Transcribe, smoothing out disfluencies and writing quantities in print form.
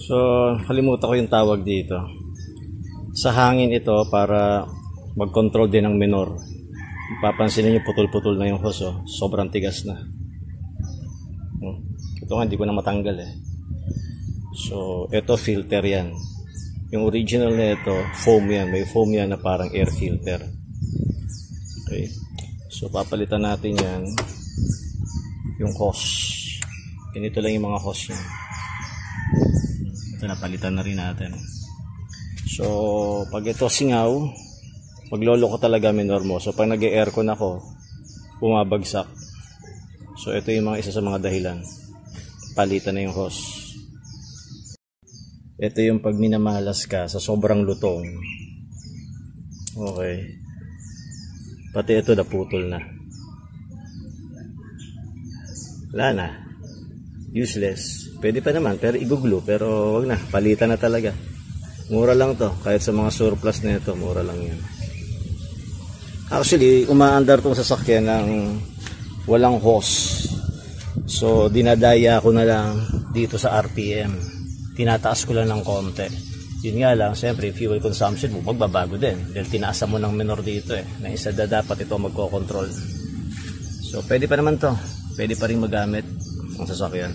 So, kalimutan ko yung tawag dito. Sa hangin ito para mag-control din ng minor. Papansin niyo putol-putol na yung hose, oh. Sobrang tigas na. Ito nga, hindi ko na matanggal eh. So, ito filter yan. Yung original na ito, foam yan. May foam yan na parang air filter. Okay. So, papalitan natin yan. Yung hose. Ganito lang yung mga hose niya. Ito, napalitan na rin natin. So, pag ito singaw, maglolo ko talaga minor mo. So, pag nag-aircon ako, bumabagsak. So, ito yung mga isa sa mga dahilan. Palitan na yung hose. Ito yung pag minamalas ka sa sobrang lutong. Okay. Pati ito naputol na. Wala na. Useless. Pwede pa naman, pero i-glue. Pero wag na, palitan na talaga. Mura lang to. Kahit sa mga surplus na ito, mura lang yan. Actually, umaandar tong sasakyan ng walang hose. So, dinadaya ko na lang dito sa RPM. Tinataas ko lang ng konti. Yun nga lang, siyempre, fuel consumption mo, magbabago din. Dahil tinaasa mo ng minor dito eh. Na isa dapat ito magko-control. So, pwede pa naman to. Pwede pa rin magamit ang sasakyan.